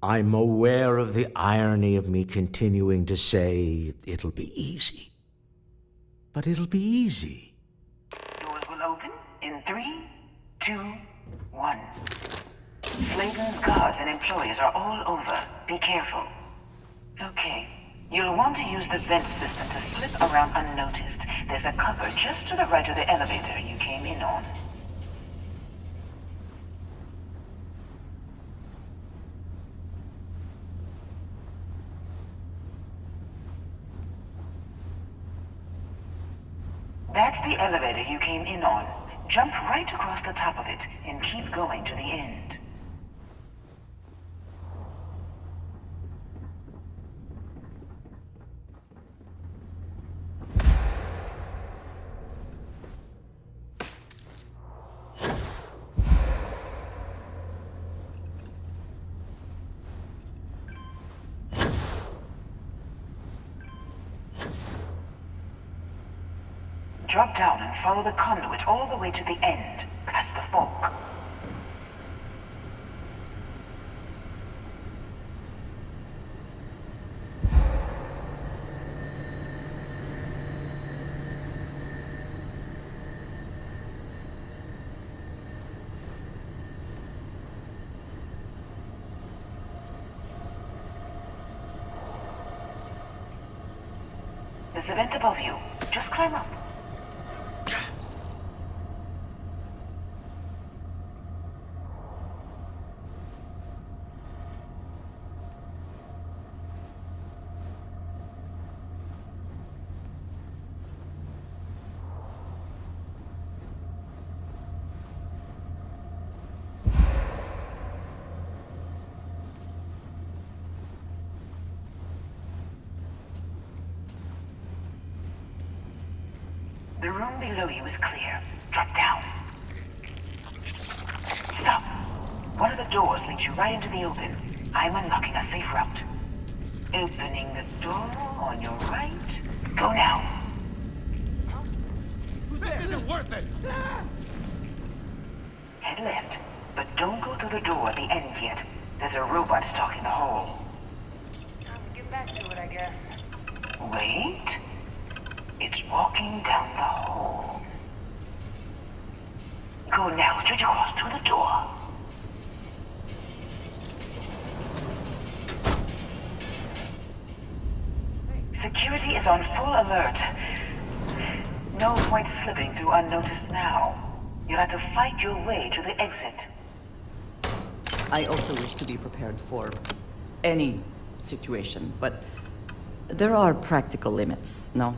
I'm aware of the irony of me continuing to say it'll be easy. But it'll be easy. Doors will open in 3, 2, 1. Sladen's guards and employees are all over. Be careful. Okay. You'll want to use the vent system to slip around unnoticed. There's a cupboard just to the right of the elevator you came in on. That's the elevator you came in on. Jump right across the top of it and keep going to the end. Drop down and follow the conduit all the way to the end, past the fork. There's a vent above you. Just climb up. The room below you is clear. Drop down. Stop. One of the doors leads you right into the open. I'm unlocking a safe route. Opening the door on your right. Go now. This isn't worth it! Head left, but don't go through the door at the end yet. There's a robot stalking the hall. Time to get back to it, I guess. Wait. It's walking down the hall. Go now, straight across to the door. Security is on full alert. No point slipping through unnoticed now. You'll have to fight your way to the exit. I also wish to be prepared for any situation, but there are practical limits, no?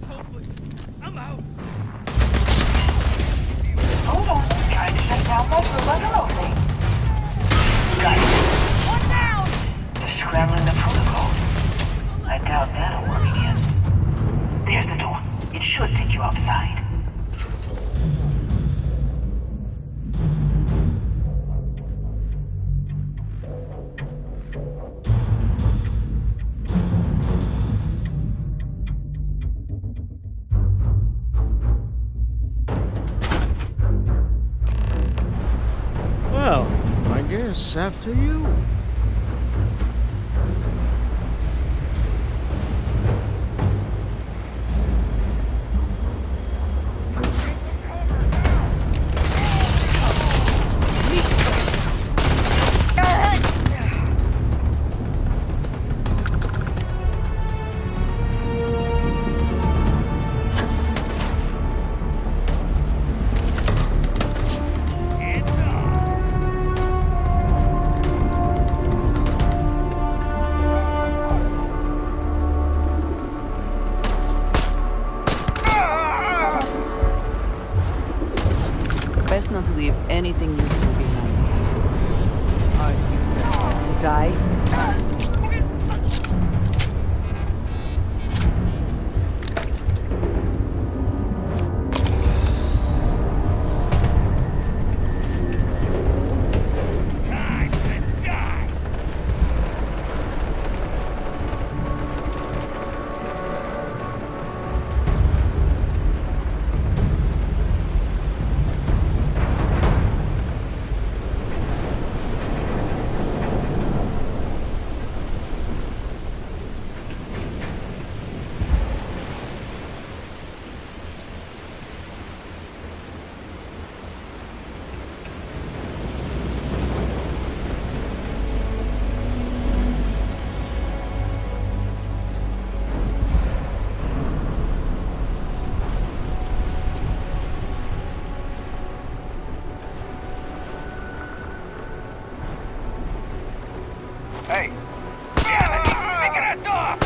Hopeless. I'm out. Hold on. Trying to shut down that robot remotely. Got it. One down! They're scrambling the protocols. I doubt that'll work again. There's the door. It should take you outside. Well, I guess after you. Best not to leave anything useful behind. Are you prepared to die? Hey! Damn it! He's picking us off!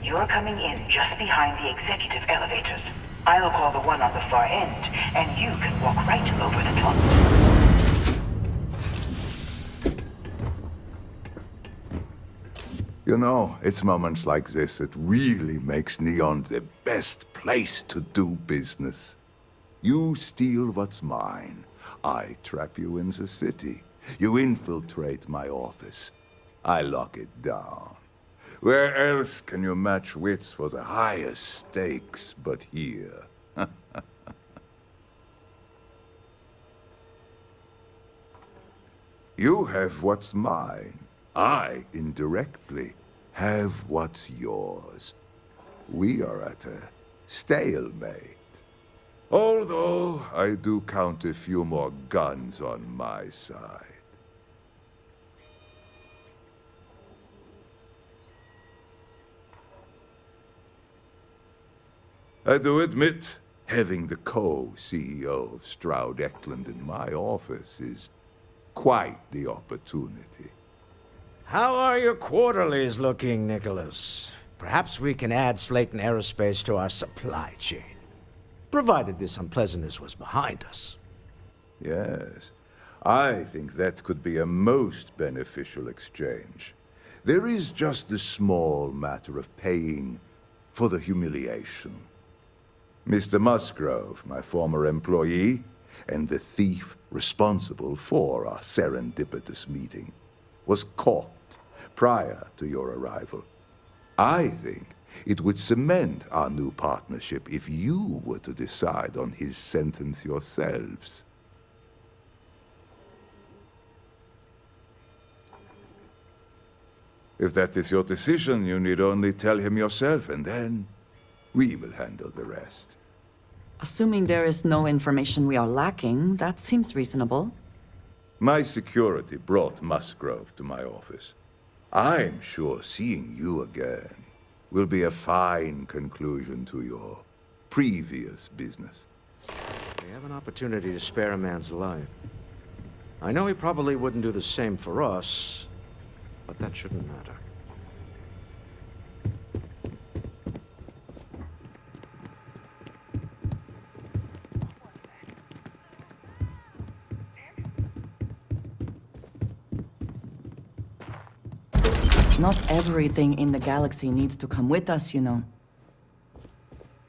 You're coming in just behind the executive elevators. I'll call the one on the far end, and you can walk right over the top. You know, it's moments like this that really makes Neon the best place to do business. You steal what's mine. I trap you in the city. You infiltrate my office. I lock it down. Where else can you match wits for the highest stakes but here? You have what's mine. I, indirectly, have what's yours. We are at a stalemate. Although I do count a few more guns on my side. I do admit, having the co-CEO of Stroud-Eklund in my office is quite the opportunity. How are your quarterlies looking, Nicholas? Perhaps we can add Slayton Aerospace to our supply chain, provided this unpleasantness was behind us. Yes, I think that could be a most beneficial exchange. There is just the small matter of paying for the humiliation. Mr. Musgrove, my former employee, and the thief responsible for our serendipitous meeting, was caught prior to your arrival. I think it would cement our new partnership if you were to decide on his sentence yourselves. If that is your decision, you need only tell him yourself, and then we will handle the rest. Assuming there is no information we are lacking, that seems reasonable. My security brought Musgrove to my office. I'm sure seeing you again will be a fine conclusion to your previous business. We have an opportunity to spare a man's life. I know he probably wouldn't do the same for us, but that shouldn't matter. Not everything in the galaxy needs to come with us, you know.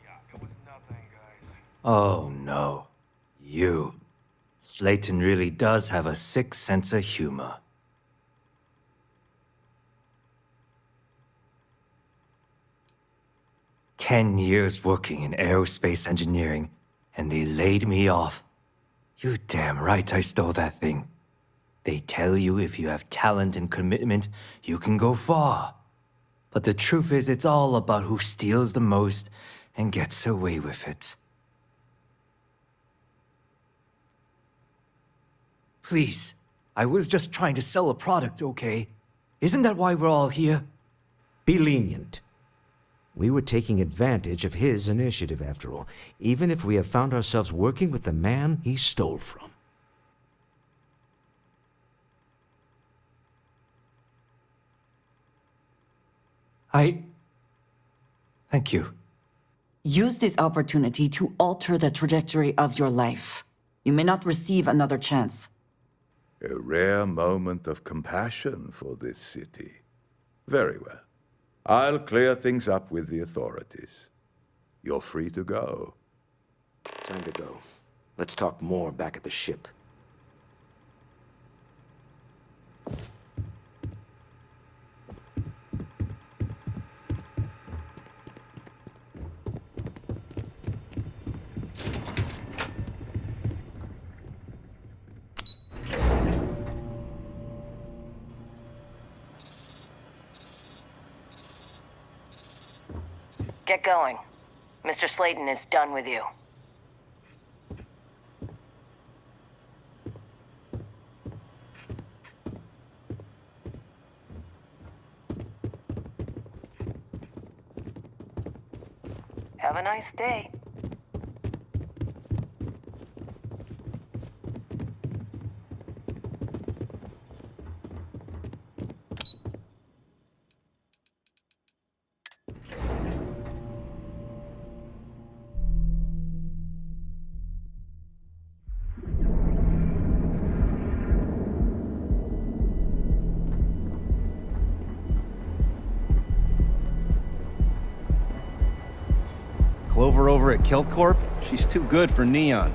Yeah, it was nothing, guys. Oh no. You. Slayton really does have a sick sense of humor. "10 years working in aerospace engineering, and they laid me off. You damn right I stole that thing. They tell you if you have talent and commitment, you can go far. But the truth is, it's all about who steals the most and gets away with it." Please. I was just trying to sell a product, okay? Isn't that why we're all here? Be lenient. We were taking advantage of his initiative, after all, even if we have found ourselves working with the man he stole from. Thank you. Use this opportunity to alter the trajectory of your life. You may not receive another chance. A rare moment of compassion for this city. Very well. I'll clear things up with the authorities. You're free to go. Time to go. Let's talk more back at the ship. Get going. Mr. Slayton is done with you. Have a nice day. Clover over at Kilt Corp? She's too good for Neon.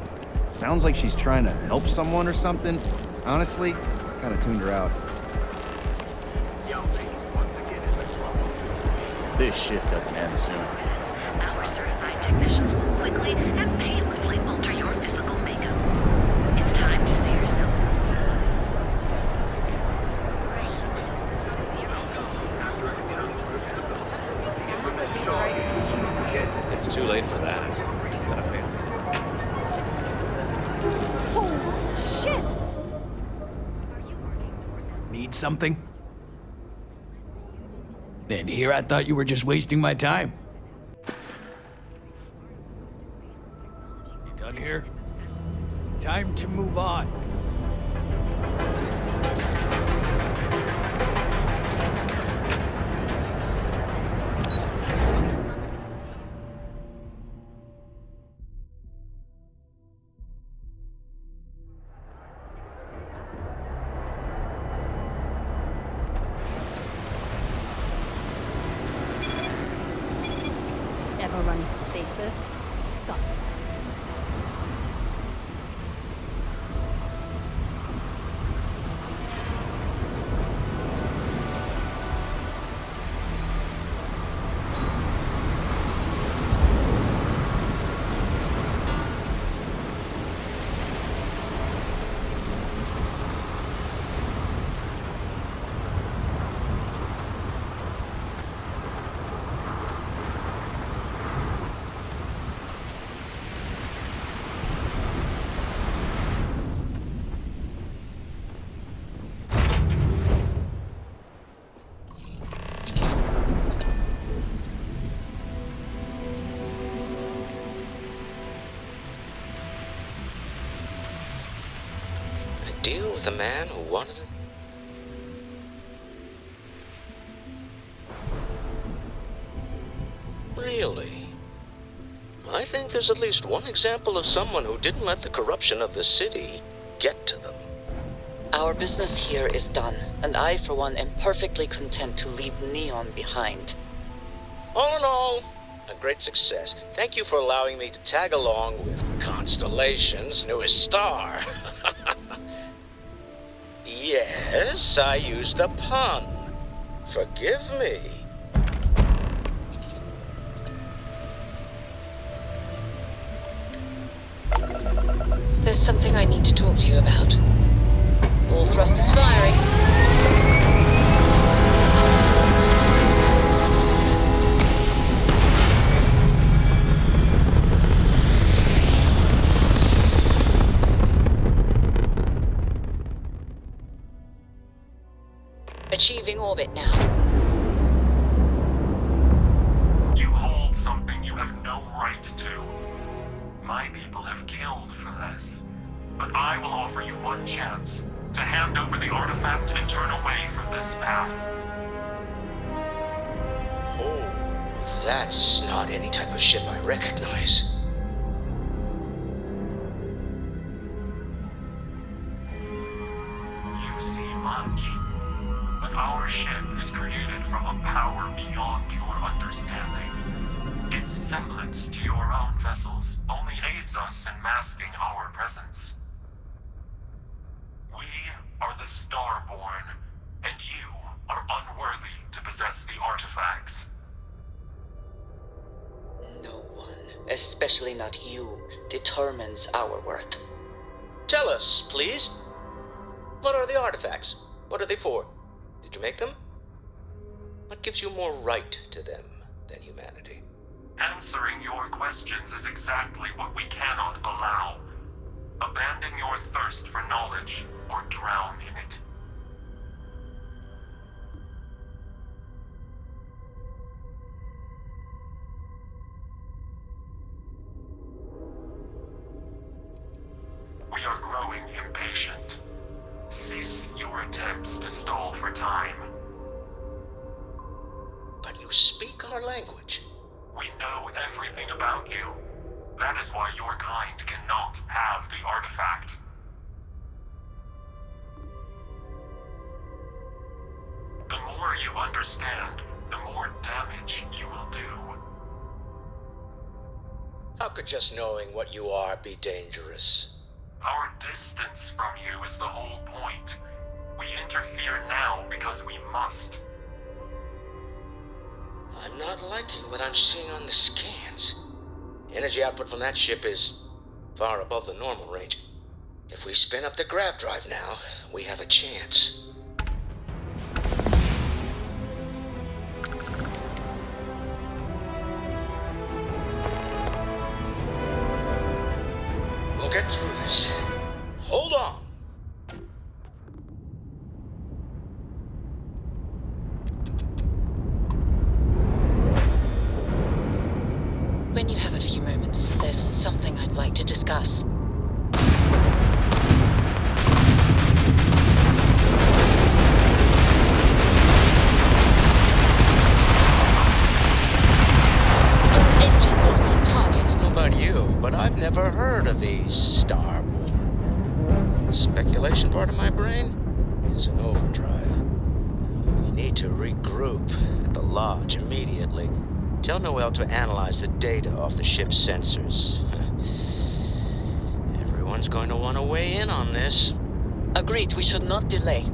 Sounds like she's trying to help someone or something. Honestly, kinda tuned her out. This shift doesn't end soon. Our certified technicians will quickly and painlessly alter your physical makeup. It's time to see yourself. It's too late for that. Got a family. Holy shit! Need something? Then here I thought you were just wasting my time. You done here? Time to move on. Ever run into spaces? Stop. Deal with a man who wanted it? Really? I think there's at least one example of someone who didn't let the corruption of the city get to them. Our business here is done, and I, for one, am perfectly content to leave Neon behind. All in all, a great success. Thank you for allowing me to tag along with Constellation's newest star. Yes, I used a pun. Forgive me. There's something I need to talk to you about. All thrusters firing. achieving orbit now. You hold something you have no right to. My people have killed for this. But I will offer you one chance to hand over the artifact and turn away from this path. Oh, that's not any type of ship I recognize. You see much, but our ship is created from a power beyond your understanding. Its semblance to your own vessels only aids us in masking our presence. We are the Starborn, and you are unworthy to possess the artifacts. No one, especially not you, determines our worth. Tell us, please. What are the artifacts? What are they for? Did you make them? What gives you more right to them than humanity? Answering your questions is exactly what we cannot allow. Abandon your thirst for knowledge, or drown in it. We are growing impatient. Cease your attempts to stall for time. But you speak our language. We know everything about you. That is why your kind cannot have the artifact. The more you understand, the more damage you will do. How could just knowing what you are be dangerous? Our distance from you is the whole point. We interfere now because we must. I'm not liking what I'm seeing on the scans. Energy output from that ship is far above the normal range. If we spin up the grav drive now, we have a chance. We'll get through this. Hold on. When you have a few moments, there's something I'd like to discuss. Engine loss on target. I don't know about you, but I've never heard of these Starborn. The speculation part of my brain is in overdrive. We need to regroup at the lodge immediately. Tell Noel to analyze the data off the ship's sensors. Everyone's going to want to weigh in on this. Agreed, we should not delay.